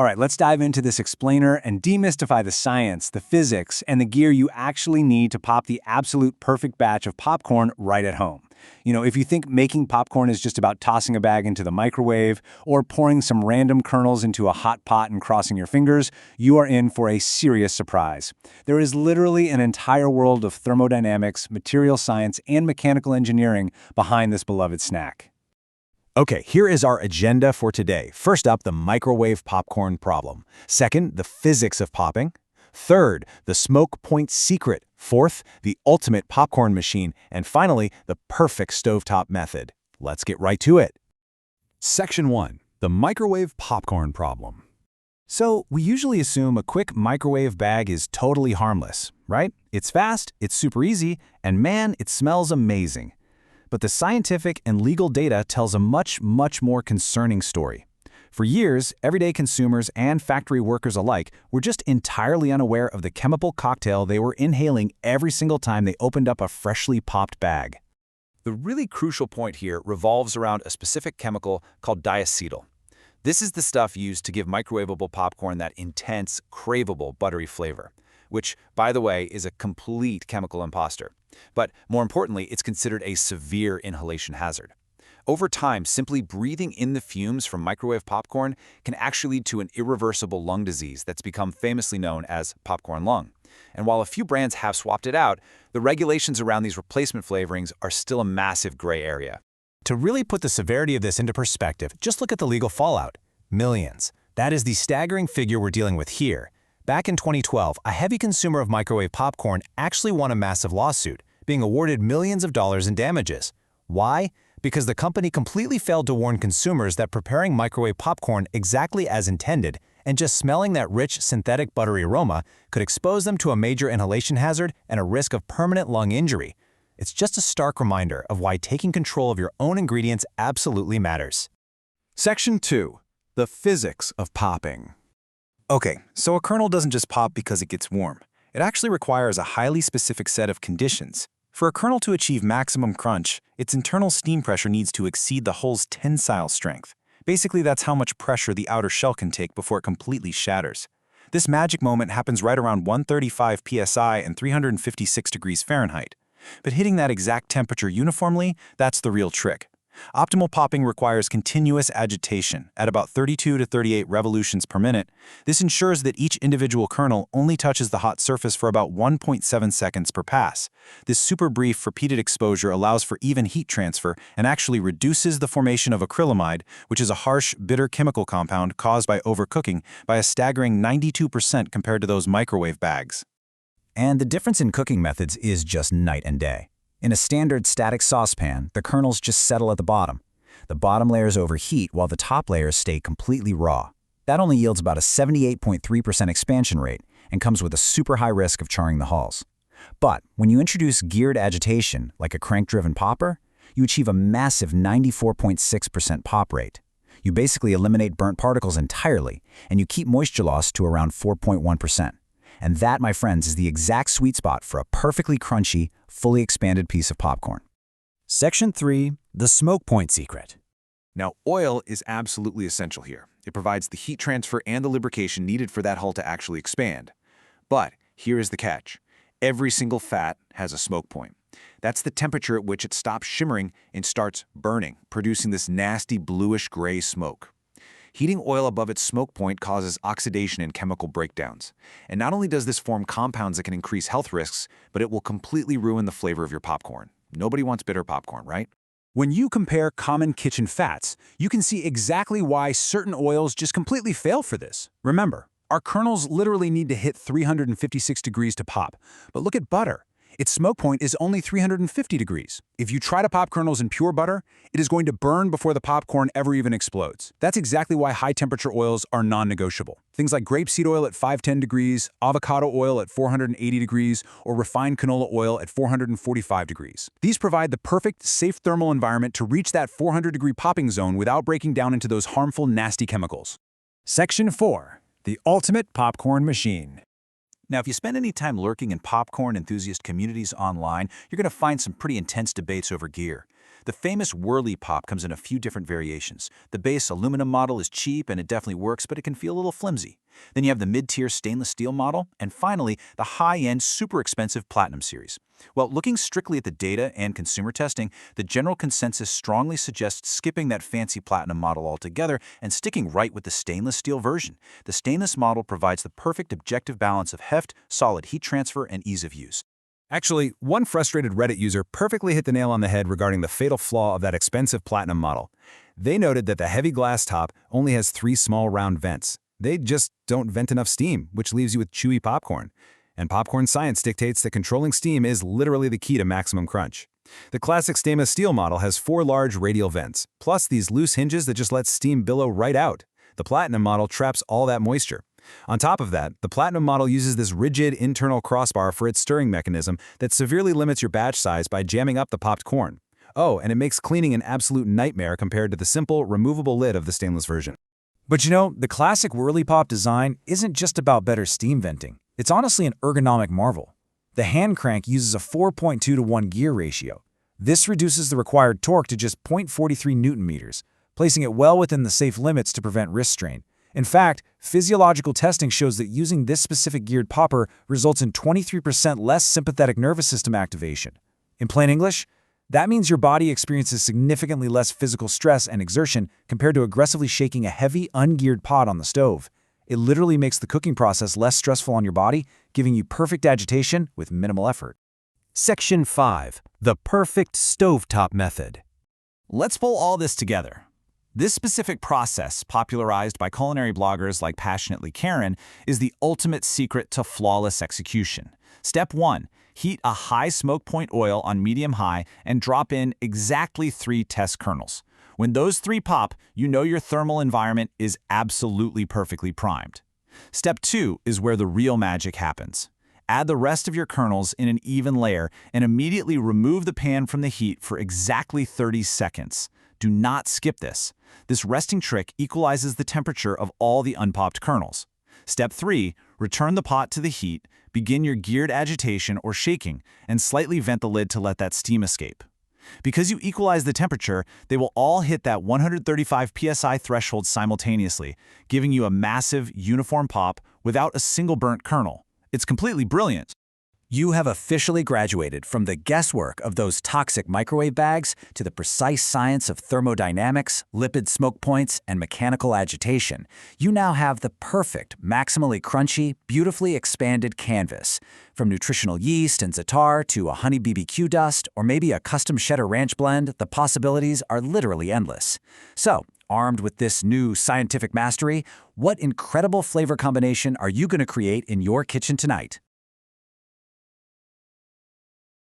All right, let's dive into this explainer and demystify the science, the physics, and the gear you actually need to pop the absolute perfect batch of popcorn right at home. If you think making popcorn is just about tossing a bag into the microwave or pouring some random kernels into a hot pot and crossing your fingers, you are in for a serious surprise. There is literally an entire world of thermodynamics, material science, and mechanical engineering behind this beloved snack. Okay, here is our agenda for today. First up, the microwave popcorn problem. Second, the physics of popping. Third, the smoke point secret. Fourth, the ultimate popcorn machine. And finally, the perfect stovetop method. Let's get right to it. Section 1. The microwave popcorn problem. So, we usually assume a quick microwave bag is totally harmless, right? It's fast, it's super easy, and man, it smells amazing. But the scientific and legal data tells a much more concerning story. For years, everyday consumers and factory workers alike were just entirely unaware of the chemical cocktail they were inhaling every single time they opened up a freshly popped bag. The really crucial point here revolves around a specific chemical called diacetyl. This is the stuff used to give microwavable popcorn that intense, craveable, buttery flavor, which, by the way, is a complete chemical imposter. But more importantly, it's considered a severe inhalation hazard. Over time, simply breathing in the fumes from microwave popcorn can actually lead to an irreversible lung disease that's become famously known as popcorn lung. And while a few brands have swapped it out, the regulations around these replacement flavorings are still a massive gray area. To really put the severity of this into perspective, just look at the legal fallout. Millions. That is the staggering figure we're dealing with here. Back in 2012, a heavy consumer of microwave popcorn actually won a massive lawsuit, being awarded millions of dollars in damages. Why? Because the company completely failed to warn consumers that preparing microwave popcorn exactly as intended and just smelling that rich, synthetic buttery aroma could expose them to a major inhalation hazard and a risk of permanent lung injury. It's just a stark reminder of why taking control of your own ingredients absolutely matters. Section 2. The physics of popping. Okay, so a kernel doesn't just pop because it gets warm. It actually requires a highly specific set of conditions. For a kernel to achieve maximum crunch, its internal steam pressure needs to exceed the hull's tensile strength. Basically, that's how much pressure the outer shell can take before it completely shatters. This magic moment happens right around 135 psi and 356 degrees Fahrenheit. But hitting that exact temperature uniformly, that's the real trick. Optimal popping requires continuous agitation at about 32 to 38 revolutions per minute. This ensures that each individual kernel only touches the hot surface for about 1.7 seconds per pass. This super brief, repeated exposure allows for even heat transfer and actually reduces the formation of acrylamide, which is a harsh, bitter chemical compound caused by overcooking, by a staggering 92% compared to those microwave bags. And the difference in cooking methods is just night and day. In a standard static saucepan, the kernels just settle at the bottom. The bottom layers overheat while the top layers stay completely raw. That only yields about a 78.3% expansion rate and comes with a super high risk of charring the hulls. But when you introduce geared agitation, like a crank-driven popper, you achieve a massive 94.6% pop rate. You basically eliminate burnt particles entirely, and you keep moisture loss to around 4.1%. And that, my friends, is the exact sweet spot for a perfectly crunchy, fully expanded piece of popcorn. Section 3. The smoke point secret. Now, oil is absolutely essential here. It provides the heat transfer and the lubrication needed for that hull to actually expand. But here is the catch. Every single fat has a smoke point. That's the temperature at which it stops shimmering and starts burning, producing this nasty bluish-gray smoke. Heating oil above its smoke point causes oxidation and chemical breakdowns. And not only does this form compounds that can increase health risks, but it will completely ruin the flavor of your popcorn. Nobody wants bitter popcorn, right? When you compare common kitchen fats, you can see exactly why certain oils just completely fail for this. Remember, our kernels literally need to hit 356 degrees to pop. But look at butter. Its smoke point is only 350 degrees. If you try to pop kernels in pure butter, it is going to burn before the popcorn ever even explodes. That's exactly why high-temperature oils are non-negotiable. Things like grapeseed oil at 510 degrees, avocado oil at 480 degrees, or refined canola oil at 445 degrees. These provide the perfect, safe thermal environment to reach that 400-degree popping zone without breaking down into those harmful, nasty chemicals. Section 4. The ultimate popcorn machine. Now, if you spend any time lurking in popcorn enthusiast communities online, you're going to find some pretty intense debates over gear. The famous Whirly Pop comes in a few different variations. The base aluminum model is cheap and it definitely works, but it can feel a little flimsy. Then you have the mid-tier stainless steel model, and finally, the high-end, super expensive Platinum series. Well, looking strictly at the data and consumer testing, the general consensus strongly suggests skipping that fancy Platinum model altogether and sticking right with the stainless steel version. The stainless model provides the perfect objective balance of heft, solid heat transfer, and ease of use. Actually, one frustrated Reddit user perfectly hit the nail on the head regarding the fatal flaw of that expensive Platinum model. They noted that the heavy glass top only has 3 small round vents. They just don't vent enough steam, which leaves you with chewy popcorn. And popcorn science dictates that controlling steam is literally the key to maximum crunch. The classic stainless steel model has 4 large radial vents, plus these loose hinges that just let steam billow right out. The Platinum model traps all that moisture. On top of that, the Platinum model uses this rigid internal crossbar for its stirring mechanism that severely limits your batch size by jamming up the popped corn. Oh, and it makes cleaning an absolute nightmare compared to the simple, removable lid of the stainless version. But you know, the classic Whirly Pop design isn't just about better steam venting. It's honestly an ergonomic marvel. The hand crank uses a 4.2 to 1 gear ratio. This reduces the required torque to just 0.43 Newton meters, placing it well within the safe limits to prevent wrist strain. In fact, physiological testing shows that using this specific geared popper results in 23% less sympathetic nervous system activation. In plain English, that means your body experiences significantly less physical stress and exertion compared to aggressively shaking a heavy, ungeared pot on the stove. It literally makes the cooking process less stressful on your body, giving you perfect agitation with minimal effort. Section 5. The perfect stovetop method. Let's pull all this together. This specific process, popularized by culinary bloggers like Passionately Karen, is the ultimate secret to flawless execution. Step 1. Heat a high smoke point oil on medium-high and drop in exactly 3 test kernels. When those 3 pop, you know your thermal environment is absolutely perfectly primed. Step 2 is where the real magic happens. Add the rest of your kernels in an even layer and immediately remove the pan from the heat for exactly 30 seconds. Do not skip this. This resting trick equalizes the temperature of all the unpopped kernels. Step 3, return the pot to the heat, begin your geared agitation or shaking, and slightly vent the lid to let that steam escape. Because you equalize the temperature, they will all hit that 135 psi threshold simultaneously, giving you a massive, uniform pop without a single burnt kernel. It's completely brilliant. You have officially graduated from the guesswork of those toxic microwave bags to the precise science of thermodynamics, lipid smoke points, and mechanical agitation. You now have the perfect, maximally crunchy, beautifully expanded canvas. From nutritional yeast and za'atar to a honey BBQ dust or maybe a custom cheddar ranch blend, the possibilities are literally endless. So, armed with this new scientific mastery, what incredible flavor combination are you going to create in your kitchen tonight?